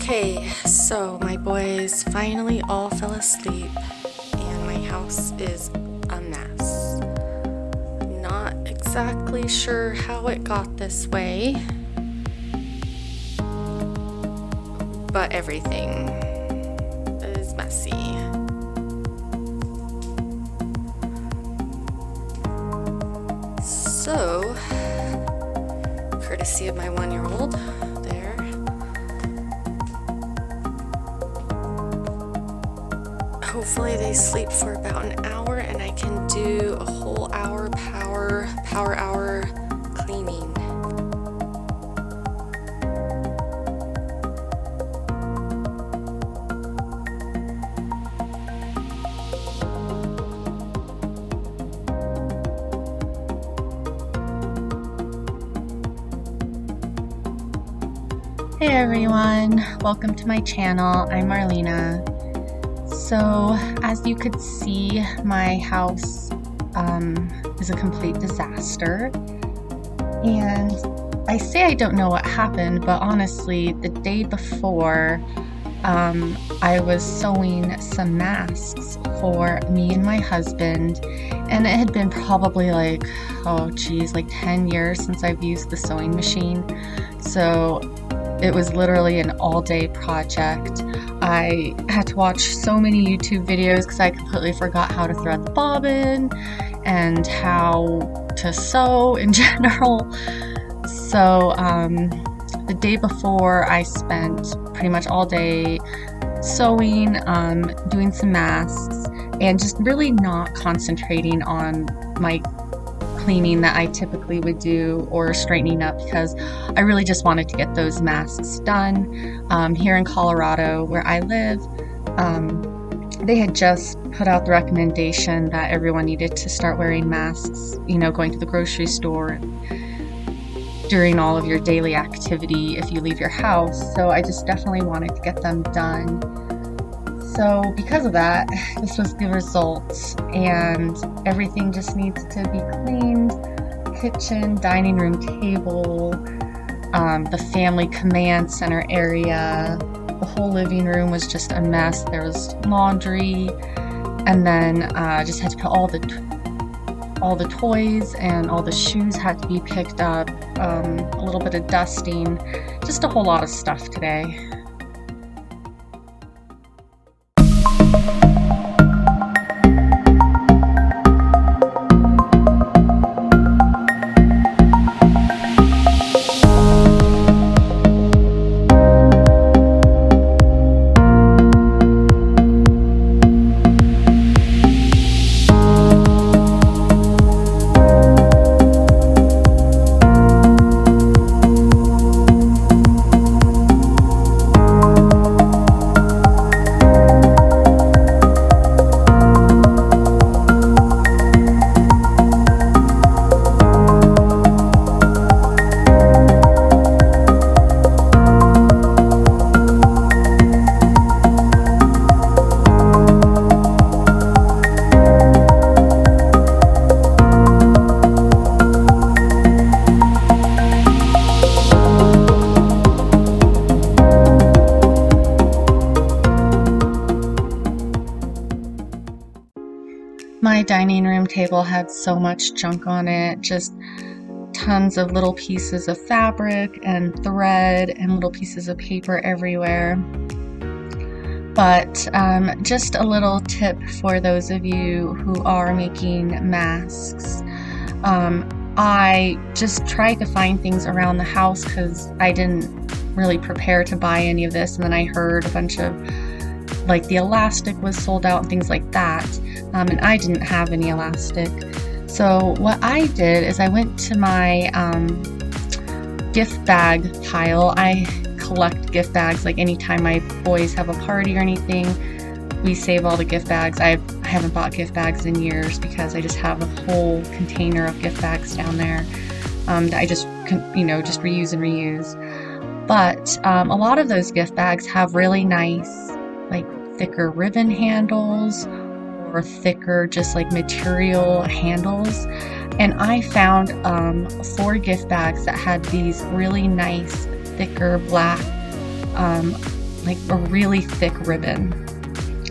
Okay, so my boys finally all fell asleep and my house is a mess. Not exactly sure how it got this way, but everything is messy. So, courtesy of my 1-year-old there, hopefully they sleep for about an hour and I can do a whole hour power hour cleaning. Hey everyone, welcome to my channel. I'm Marlena. So as you could see, my house is a complete disaster, and I say I don't know what happened, but honestly the day before I was sewing some masks for me and my husband, and it had been probably like 10 years since I've used the sewing machine, so it was literally an all-day project. I had to watch so many YouTube videos because I completely forgot how to thread the bobbin and how to sew in general. So the day before, I spent pretty much all day sewing, doing some masks, and just really not concentrating on my cleaning that I typically would do or straightening up, because I really just wanted to get those masks done. Here in Colorado where I live, they had just put out the recommendation that everyone needed to start wearing masks, going to the grocery store during all of your daily activity if you leave your house. So I just definitely wanted to get them done. So because of that, this was the result, and everything just needs to be cleaned. Kitchen, dining room table, the family command center area, the whole living room was just a mess. There was laundry, and then just had to put all the toys and all the shoes had to be picked up, a little bit of dusting, just a whole lot of stuff today. My dining room table had so much junk on it, just tons of little pieces of fabric and thread and little pieces of paper everywhere. But just a little tip for those of you who are making masks. I just tried to find things around the house because I didn't really prepare to buy any of this, and then I heard a bunch of the elastic was sold out and things like that, and I didn't have any elastic. So what I did is I went to my gift bag pile. I collect gift bags, like anytime my boys have a party or anything, we save all the gift bags. I haven't bought gift bags in years because I just have a whole container of gift bags down there that I just reuse and reuse. But a lot of those gift bags have really nice thicker ribbon handles or thicker material handles, and I found 4 gift bags that had these really nice thicker black like a really thick ribbon,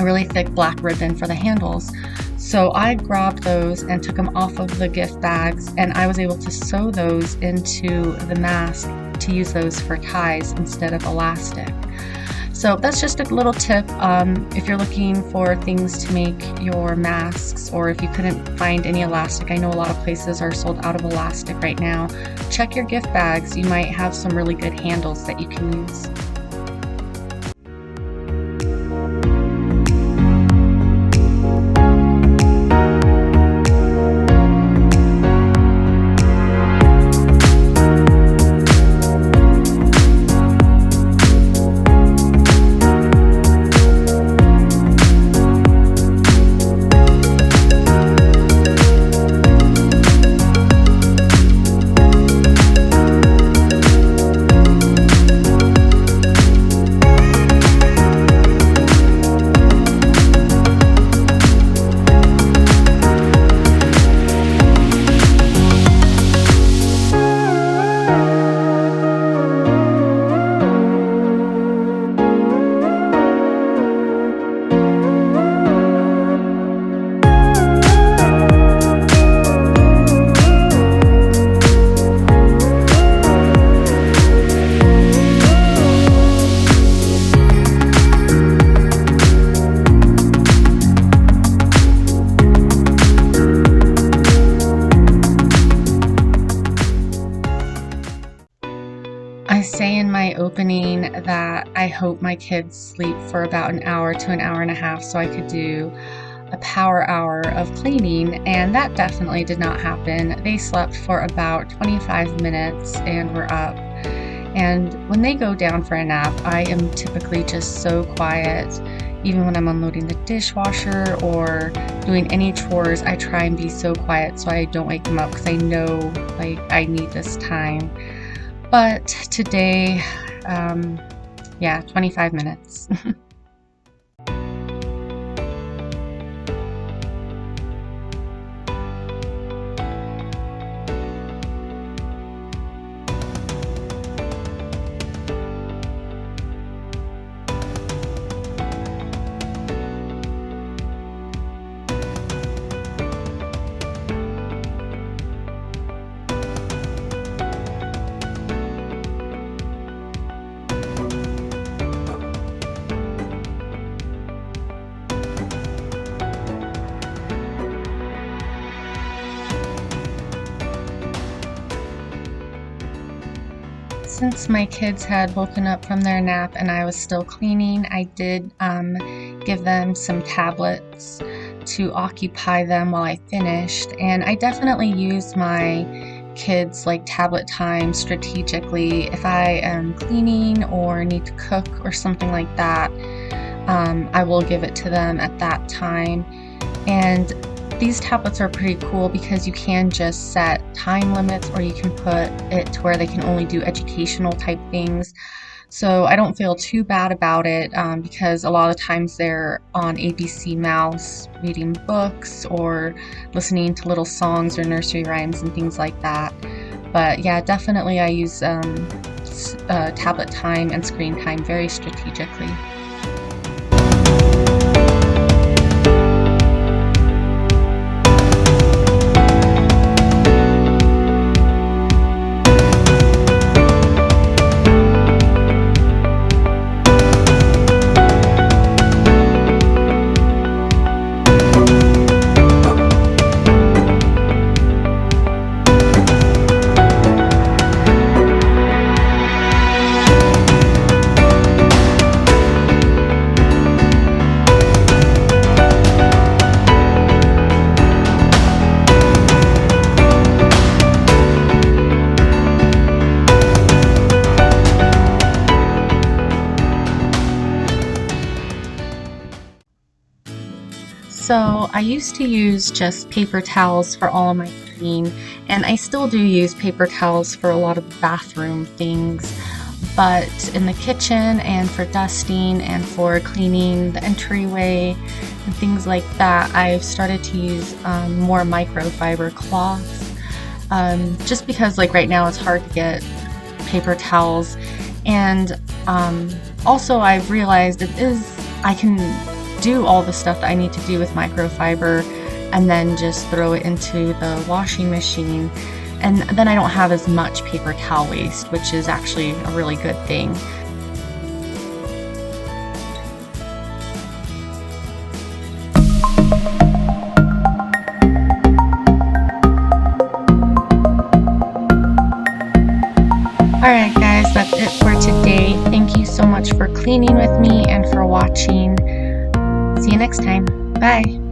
a really thick black ribbon for the handles. So I grabbed those and took them off of the gift bags, and I was able to sew those into the mask to use those for ties instead of elastic. So that's just a little tip if you're looking for things to make your masks, or if you couldn't find any elastic. I know a lot of places are sold out of elastic right now. Check your gift bags. You might have some really good handles that you can use. I say in my opening that I hope my kids sleep for about an hour to an hour and a half so I could do a power hour of cleaning, and that definitely did not happen. They slept for about 25 minutes and were up. And when they go down for a nap, I am typically just so quiet. Even when I'm unloading the dishwasher or doing any chores, I try and be so quiet so I don't wake them up, because I know like I need this time. But today, 25 minutes. Since my kids had woken up from their nap and I was still cleaning, I did give them some tablets to occupy them while I finished. And I definitely use my kids' like tablet time strategically. If I am cleaning or need to cook or something like that, I will give it to them at that time. And these tablets are pretty cool because you can just set time limits, or you can put it to where they can only do educational type things. So I don't feel too bad about it because a lot of times they're on ABC Mouse reading books or listening to little songs or nursery rhymes and things like that. But yeah, definitely I use tablet time and screen time very strategically. So I used to use just paper towels for all of my cleaning, and I still do use paper towels for a lot of bathroom things, but in the kitchen and for dusting and for cleaning the entryway and things like that, I've started to use more microfiber cloths, just because like right now it's hard to get paper towels. And Also, I've realized I can do all the stuff that I need to do with microfiber and then just throw it into the washing machine, and then I don't have as much paper towel waste, which is actually a really good thing. Alright guys, that's it for today. Thank you so much for cleaning with me and for watching. See you next time. Bye.